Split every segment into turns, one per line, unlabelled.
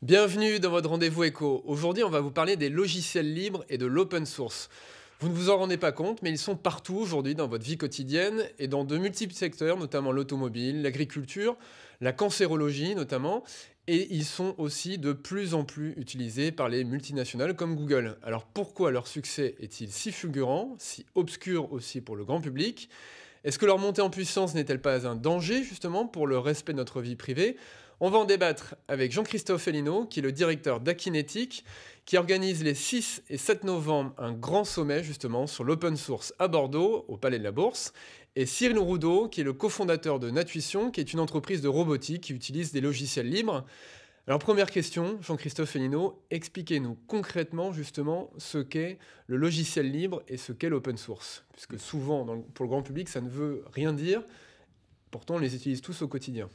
Bienvenue dans votre rendez-vous éco. Aujourd'hui, on va vous parler des logiciels libres et de l'open source. Vous ne vous en rendez pas compte, mais ils sont partout aujourd'hui dans votre vie quotidienne et dans de multiples secteurs, notamment l'automobile, l'agriculture, la cancérologie notamment, et ils sont aussi de plus en plus utilisés par les multinationales comme Google. Alors pourquoi leur succès est-il si fulgurant, si obscur aussi pour le grand public? Est-ce que leur montée en puissance n'est-elle pas un danger justement pour le respect de notre vie privée? On va en débattre avec Jean-Christophe Felino, qui est le directeur d'Akinetic, qui organise les 6 et 7 novembre un grand sommet justement sur l'open source à Bordeaux, au Palais de la Bourse, et Cyril Roudot, qui est le cofondateur de Natuition, qui est une entreprise de robotique qui utilise des logiciels libres. Alors première question, Jean-Christophe Felino, expliquez-nous concrètement justement ce qu'est le logiciel libre et ce qu'est l'open source. Puisque souvent, pour le grand public, ça ne veut rien dire, pourtant on les utilise tous au quotidien.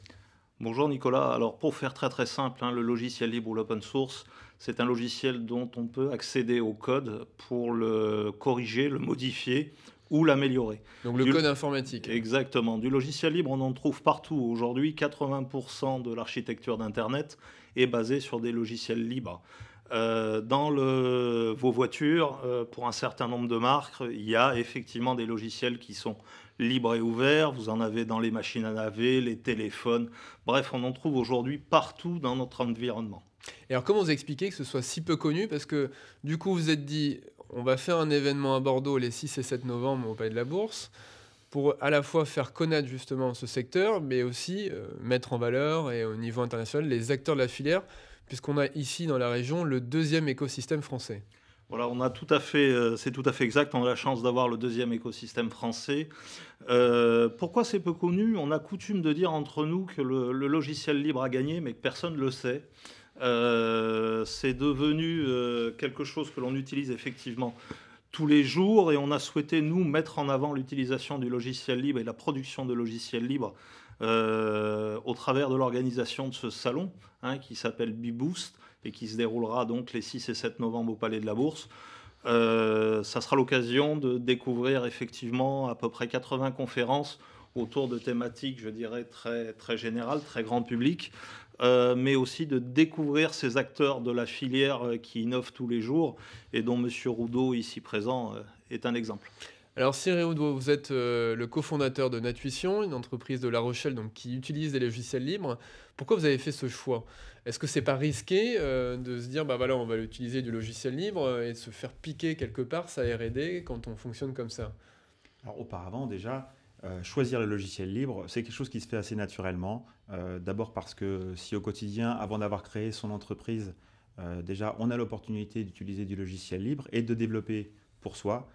Bonjour Nicolas, alors pour faire très très simple, le logiciel libre ou l'open source, c'est un logiciel dont on peut accéder au code pour le corriger, le modifier ou l'améliorer.
Donc le
Du-
code informatique.
Exactement, du logiciel libre on en trouve partout. Aujourd'hui, 80% de l'architecture d'Internet est basée sur des logiciels libres. Vos voitures, pour un certain nombre de marques, il y a effectivement des logiciels qui sont libres et ouverts. Vous en avez dans les machines à laver, les téléphones. Bref, on en trouve aujourd'hui partout dans notre environnement.
Et alors comment vous expliquez que ce soit si peu connu? Parce que du coup vous êtes dit, on va faire un événement à Bordeaux les 6 et 7 novembre au Palais de la Bourse, pour à la fois faire connaître justement ce secteur, mais aussi mettre en valeur et au niveau international les acteurs de la filière, puisqu'on a ici dans la région le deuxième écosystème français.
Voilà, on a tout à fait, c'est tout à fait exact. On a la chance d'avoir le deuxième écosystème français. Pourquoi c'est peu connu? On a coutume de dire entre nous que le logiciel libre a gagné, mais que personne ne le sait. C'est devenu quelque chose que l'on utilise effectivement tous les jours et on a souhaité, nous, mettre en avant l'utilisation du logiciel libre et la production de logiciels libres au travers de l'organisation de ce salon qui s'appelle BeBoost et qui se déroulera donc les 6 et 7 novembre au Palais de la Bourse. Ça sera l'occasion de découvrir effectivement à peu près 80 conférences autour de thématiques, je dirais, très, très générales, très grand public, mais aussi de découvrir ces acteurs de la filière qui innovent tous les jours et dont M. Roudot, ici présent, est un exemple.
Alors Cyril Roudot, vous êtes le cofondateur de Natuition, une entreprise de La Rochelle donc, qui utilise des logiciels libres. Pourquoi vous avez fait ce choix? Est-ce que c'est pas risqué de se dire, bah voilà, on va utiliser du logiciel libre et de se faire piquer quelque part sa R&D quand on fonctionne comme ça?
Alors auparavant déjà, choisir le logiciel libre, c'est quelque chose qui se fait assez naturellement. D'abord parce que si au quotidien, avant d'avoir créé son entreprise, déjà on a l'opportunité d'utiliser du logiciel libre et de développer pour soi,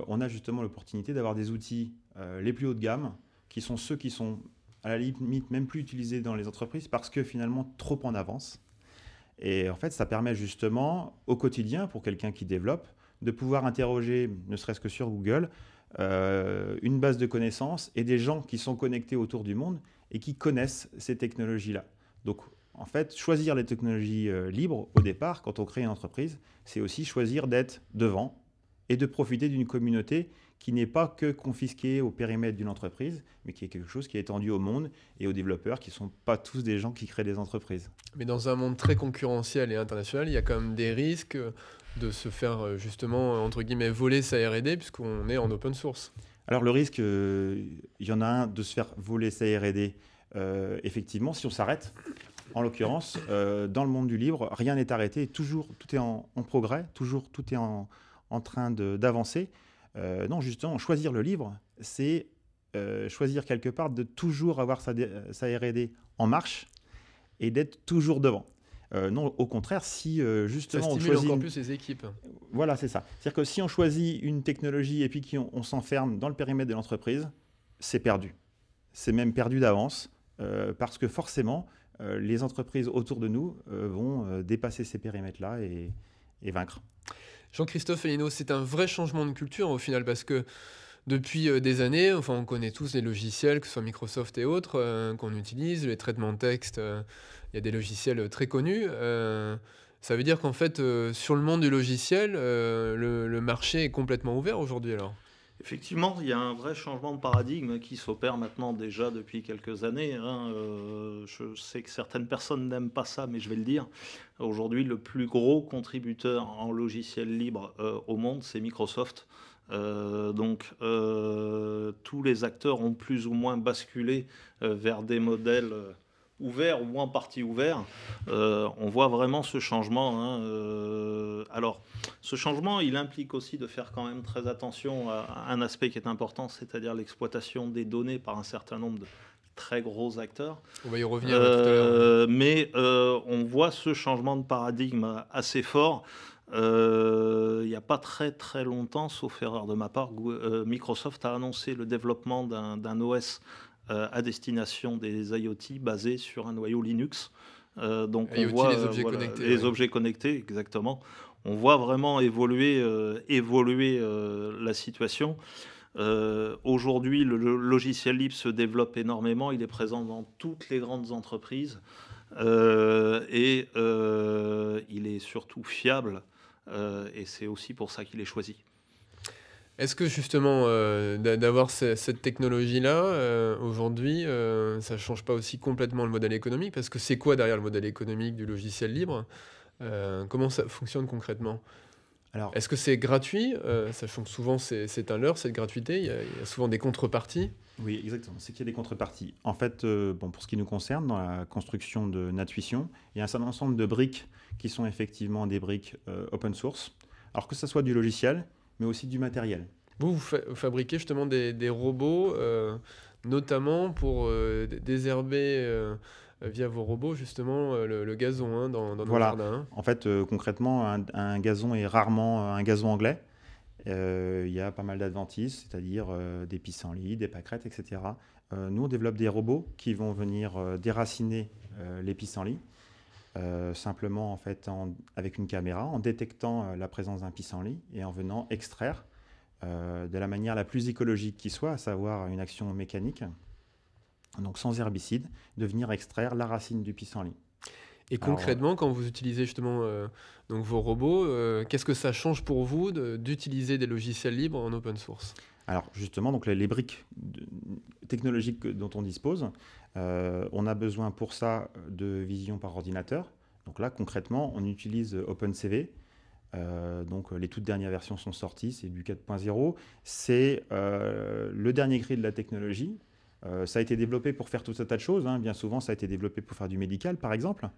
on a justement l'opportunité d'avoir des outils les plus haut de gamme, qui sont ceux qui sont à la limite même plus utilisés dans les entreprises parce que finalement trop en avance. Et en fait, ça permet justement au quotidien, pour quelqu'un qui développe, de pouvoir interroger, ne serait-ce que sur Google, une base de connaissances et des gens qui sont connectés autour du monde et qui connaissent ces technologies-là. Donc, en fait, choisir les technologies libres au départ, quand on crée une entreprise, c'est aussi choisir d'être devant et de profiter d'une communauté qui n'est pas que confisquée au périmètre d'une entreprise, mais qui est quelque chose qui est étendu au monde et aux développeurs qui ne sont pas tous des gens qui créent des entreprises.
Mais dans un monde très concurrentiel et international, il y a quand même des risques de se faire justement, entre guillemets, voler sa R&D puisqu'on est en open source.
Alors le risque, il y en a un de se faire voler sa R&D. Effectivement, si on s'arrête, en l'occurrence, dans le monde du libre, rien n'est arrêté, toujours tout est en progrès, toujours tout est en train d'avancer. Non, justement, choisir le libre, c'est choisir quelque part de toujours avoir sa R&D en marche et d'être toujours devant. Non, au contraire, si
Ça
justement on
stimule
choisit
encore plus les équipes.
voilà, c'est ça. C'est-à-dire que si on choisit une technologie et puis qu'on s'enferme dans le périmètre de l'entreprise, c'est perdu. C'est même perdu d'avance parce que forcément, les entreprises autour de nous vont dépasser ces périmètres-là et vaincre.
Jean-Christophe Felino, c'est un vrai changement de culture au final parce que depuis des années, enfin, on connaît tous les logiciels, que ce soit Microsoft et autres, qu'on utilise, les traitements de texte, il y a des logiciels très connus. Ça veut dire qu'en fait, sur le monde du logiciel, le marché est complètement ouvert aujourd'hui alors.
Effectivement, il y a un vrai changement de paradigme qui s'opère maintenant déjà depuis quelques années, hein. Je sais que certaines personnes n'aiment pas ça, mais je vais le dire. Aujourd'hui, le plus gros contributeur en logiciel libre au monde, c'est Microsoft. Tous les acteurs ont plus ou moins basculé vers des modèles ouverts ou en partie ouverts. On voit vraiment ce changement, hein. Alors, ce changement, il implique aussi de faire quand même très attention à un aspect qui est important, c'est-à-dire l'exploitation des données par un certain nombre de très gros acteurs.
On va y revenir tout à l'heure.
Mais on voit ce changement de paradigme assez fort. Il n'y a pas très très longtemps, sauf erreur de ma part, Microsoft a annoncé le développement d'un OS à destination des IoT basé sur un noyau Linux. Donc on
IoT,
voit
les objets connectés.
les
Oui.
objets connectés, exactement. On voit vraiment évoluer la situation. Aujourd'hui, le logiciel libre se développe énormément. Il est présent dans toutes les grandes entreprises et il est surtout fiable. Et c'est aussi pour ça qu'il est choisi.
Est-ce que justement, d'avoir cette technologie-là, aujourd'hui, ça ne change pas aussi complètement le modèle économique? Parce que c'est quoi derrière le modèle économique du logiciel libre? Comment ça fonctionne concrètement?
Alors,
Est-ce que c'est gratuit? Sachant que souvent c'est un leurre, cette gratuité, il y a souvent des contreparties.
oui, exactement. C'est qu'il y a des contreparties. En fait, bon, pour ce qui nous concerne, dans la construction de Natuition, il y a un certain ensemble de briques qui sont effectivement des briques open source. Alors que ce soit du logiciel, mais aussi du matériel.
Vous fabriquez justement des robots, notamment pour désherber via vos robots justement le gazon, hein, dans nos
Voilà.
jardins, hein.
En fait, concrètement, un gazon est rarement un gazon anglais. Il y a pas mal d'adventices, c'est-à-dire des pissenlits, des pâquerettes, etc. Nous, on développe des robots qui vont venir déraciner les pissenlits, simplement en fait, avec une caméra, en détectant la présence d'un pissenlit et en venant extraire de la manière la plus écologique qui soit, à savoir une action mécanique, donc sans herbicide, de venir extraire la racine du pissenlit.
Et
Alors,
concrètement, quand vous utilisez justement donc vos robots, qu'est-ce que ça change pour vous d'utiliser des logiciels libres en open source?
Alors justement, donc les briques technologiques dont on dispose, on a besoin pour ça de vision par ordinateur. Donc là, concrètement, on utilise OpenCV. Donc les toutes dernières versions sont sorties, c'est du 4.0. C'est le dernier cri de la technologie. Ça a été développé pour faire tout un tas de choses, hein. Bien souvent, ça a été développé pour faire du médical, par exemple.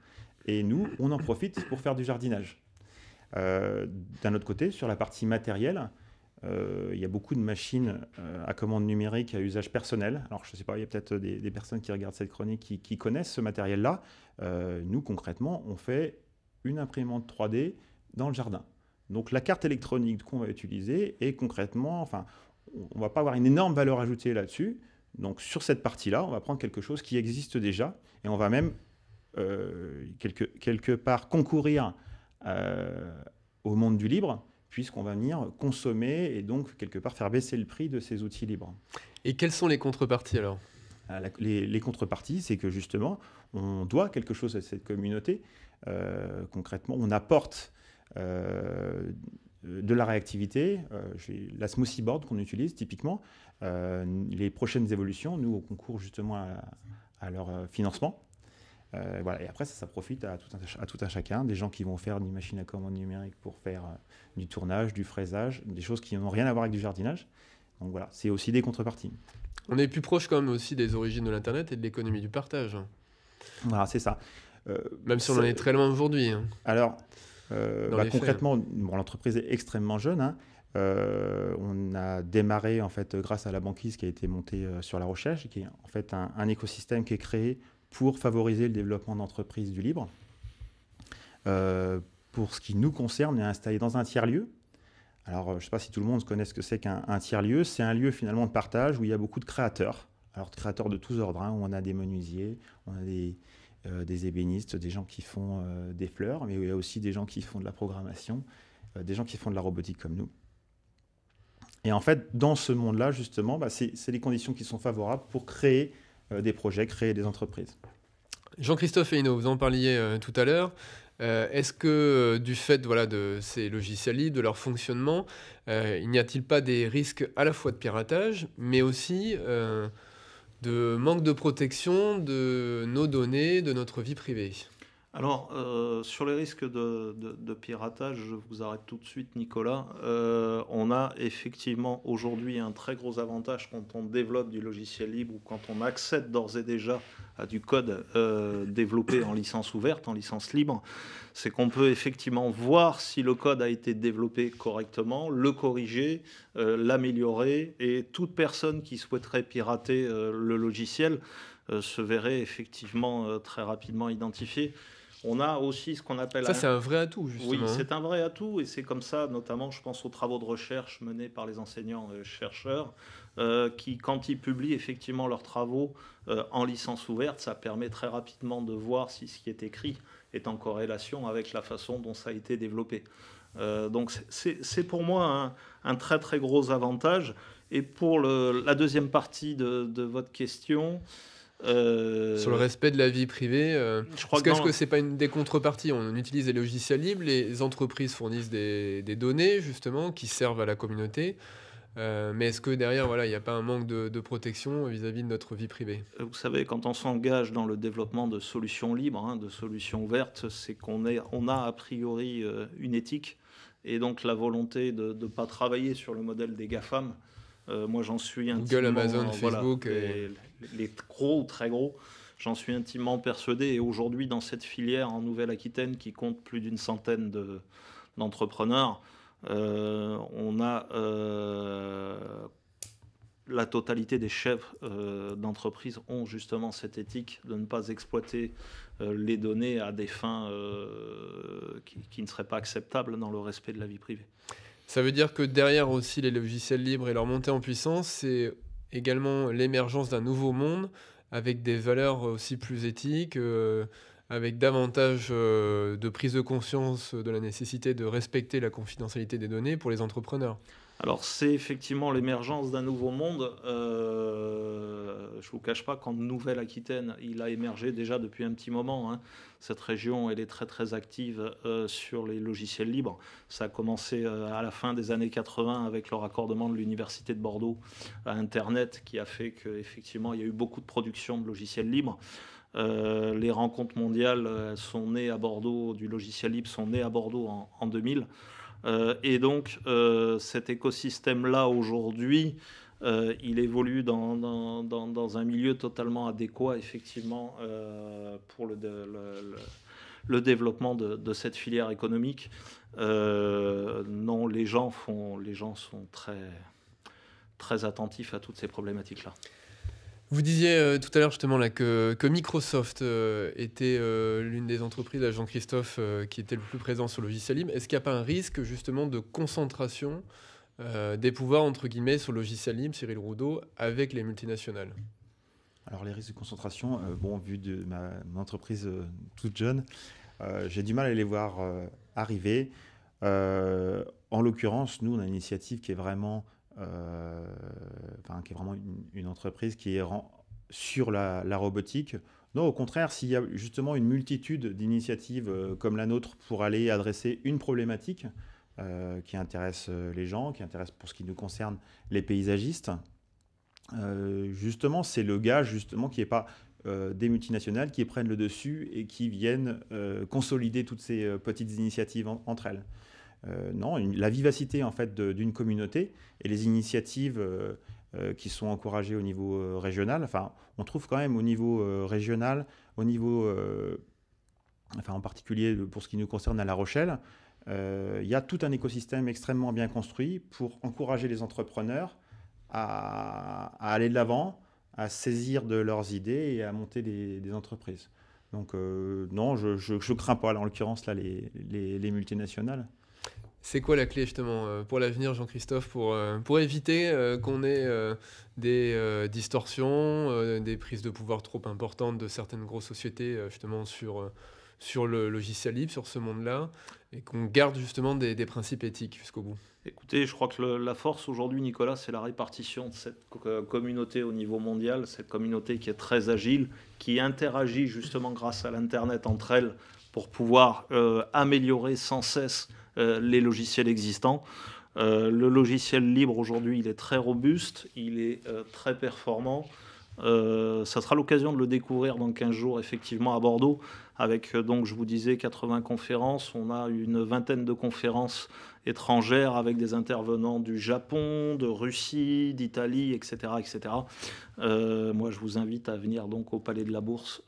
Et nous, on en profite pour faire du jardinage. D'un autre côté, sur la partie matérielle, il y a beaucoup de machines à commande numérique à usage personnel. Alors, je ne sais pas, il y a peut-être des personnes qui regardent cette chronique qui connaissent ce matériel-là. Nous, concrètement, on fait une imprimante 3D dans le jardin. Donc, la carte électronique qu'on va utiliser est concrètement, enfin, on ne va pas avoir une énorme valeur ajoutée là-dessus. Donc, sur cette partie-là, on va prendre quelque chose qui existe déjà et on va même quelque part concourir au monde du libre, puisqu'on va venir consommer et donc quelque part faire baisser le prix de ces outils libres.
Et quelles sont les contreparties alors?
Les contreparties, c'est que justement, on doit quelque chose à cette communauté. Concrètement, on apporte de la réactivité. La smoothie board qu'on utilise typiquement, les prochaines évolutions, nous, on concourt justement à leur financement. Voilà. Et après, ça profite à tout un chacun, des gens qui vont faire des machines à commande numérique pour faire du tournage, du fraisage, des choses qui n'ont rien à voir avec du jardinage. Donc voilà, c'est aussi des contreparties.
On est plus proche quand même aussi des origines de l'Internet et de l'économie du partage, hein.
Voilà, c'est ça.
Même si on en est très loin aujourd'hui, hein.
Alors, concrètement,
faits,
bon, l'entreprise est extrêmement jeune, hein. On a démarré en fait grâce à la banquise qui a été montée sur La Rochelle, qui est en fait un écosystème qui est créé pour favoriser le développement d'entreprises du libre. Pour ce qui nous concerne, on est installé dans un tiers-lieu. Alors, je ne sais pas si tout le monde connaît ce que c'est qu'un tiers-lieu. C'est un lieu finalement de partage où il y a beaucoup de créateurs. Alors, de créateurs de tous ordres, hein. On a des menuisiers, on a des ébénistes, des gens qui font des fleurs, mais il y a aussi des gens qui font de la programmation, des gens qui font de la robotique comme nous. Et en fait, dans ce monde-là, justement, c'est les conditions qui sont favorables pour créer des projets, créer des entreprises.
Jean-Christophe Heynaut, vous en parliez tout à l'heure. Est-ce que, du fait, voilà, de ces logiciels libres, de leur fonctionnement, il n'y a-t-il pas des risques à la fois de piratage, mais aussi, de manque de protection de nos données, de notre vie privée?
Alors, sur les risques de piratage, je vous arrête tout de suite, Nicolas. On a effectivement aujourd'hui un très gros avantage quand on développe du logiciel libre ou quand on accède d'ores et déjà à du code développé en licence ouverte, en licence libre. C'est qu'on peut effectivement voir si le code a été développé correctement, le corriger, l'améliorer, et toute personne qui souhaiterait pirater le logiciel se verrait effectivement très rapidement identifiée. On a aussi ce qu'on appelle...
Ça, c'est un vrai atout,
Oui,
justement, hein.
c'est un vrai atout, et c'est comme ça, notamment, je pense aux travaux de recherche menés par les enseignants-chercheurs, qui, quand ils publient effectivement leurs travaux en licence ouverte, ça permet très rapidement de voir si ce qui est écrit est en corrélation avec la façon dont ça a été développé. Donc c'est pour moi un très très gros avantage. Et pour la deuxième partie de votre question...
Sur le respect de la vie privée,
je crois
est-ce
que
que c'est pas une des contreparties? On utilise des logiciels libres, les entreprises fournissent des données justement qui servent à la communauté, mais est-ce que derrière, voilà, il n'y a pas un manque de protection vis-à-vis de notre vie privée?
Vous savez, quand on s'engage dans le développement de solutions libres, de solutions ouvertes, c'est on a a priori une éthique, et donc la volonté de ne pas travailler sur le modèle des GAFAM. Moi, j'en suis intimement...
Google, Amazon,
voilà,
Facebook
les gros ou très gros, j'en suis intimement persuadé. Et aujourd'hui, dans cette filière en Nouvelle-Aquitaine qui compte plus d'une centaine d'entrepreneurs, on a la totalité des chefs d'entreprise ont justement cette éthique de ne pas exploiter les données à des fins qui ne seraient pas acceptables dans le respect de la vie privée.
Ça veut dire que derrière aussi les logiciels libres et leur montée en puissance, c'est également l'émergence d'un nouveau monde avec des valeurs aussi plus éthiques, avec davantage de prise de conscience de la nécessité de respecter la confidentialité des données pour les entrepreneurs.
Alors, c'est effectivement l'émergence d'un nouveau monde. Je ne vous cache pas qu'en Nouvelle-Aquitaine, il a émergé déjà depuis un petit moment. Cette région, elle est très très active sur les logiciels libres. Ça a commencé à la fin des années 80 avec le raccordement de l'Université de Bordeaux à Internet, qui a fait qu'effectivement, il y a eu beaucoup de production de logiciels libres. Les rencontres mondiales sont nées à Bordeaux, du logiciel libre sont nées à Bordeaux en 2000. Et donc, cet écosystème-là, aujourd'hui, il évolue dans un milieu totalement adéquat, effectivement, pour le développement de cette filière économique. Non, les gens sont très, très attentifs à toutes ces problématiques-là.
Vous disiez tout à l'heure justement là, que Microsoft était l'une des entreprises, là, Jean-Christophe, qui était le plus présent sur le logiciel libre. Est-ce qu'il n'y a pas un risque justement de concentration des pouvoirs entre guillemets sur le logiciel libre, Cyril Roudot, avec les multinationales?
Alors les risques de concentration, vu de mon entreprise toute jeune, j'ai du mal à les voir arriver. En l'occurrence, nous, on a une initiative qui est vraiment... une entreprise qui est sur la robotique. Non, au contraire, s'il y a justement une multitude d'initiatives comme la nôtre pour aller adresser une problématique qui intéresse les gens, qui intéresse pour ce qui nous concerne les paysagistes, justement, c'est le gage justement qu'il n'y ait pas des multinationales qui prennent le dessus et qui viennent consolider toutes ces petites initiatives entre elles. Non, la vivacité en fait d'une communauté et les initiatives qui sont encouragées au niveau régional. Enfin, on trouve quand même au niveau régional, au niveau, en particulier pour ce qui nous concerne à La Rochelle, il y a tout un écosystème extrêmement bien construit pour encourager les entrepreneurs à aller de l'avant, à saisir de leurs idées et à monter des entreprises. Donc non, je crains pas, là, en l'occurrence, là, les multinationales.
C'est quoi la clé justement pour l'avenir, Jean-Christophe, pour éviter qu'on ait des distorsions, des prises de pouvoir trop importantes de certaines grosses sociétés justement sur le logiciel libre, sur ce monde-là, et qu'on garde justement des principes éthiques jusqu'au bout?
Écoutez, je crois que la force aujourd'hui, Nicolas, c'est la répartition de cette communauté au niveau mondial, cette communauté qui est très agile, qui interagit justement grâce à l'Internet entre elles pour pouvoir améliorer sans cesse les logiciels existants. Le logiciel libre aujourd'hui, il est très robuste, il est très performant. Ça sera l'occasion de le découvrir dans 15 jours, effectivement, à Bordeaux, avec, donc, je vous disais, 80 conférences. On a une vingtaine de conférences étrangères avec des intervenants du Japon, de Russie, d'Italie, etc., etc. Moi, je vous invite à venir donc au Palais de la Bourse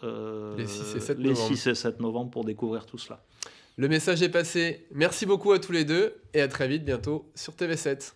Les 6 et 7
les
novembre.
6 et 7 novembre pour découvrir tout cela.
Le message est passé. Merci beaucoup à tous les deux et à très vite bientôt sur TV7.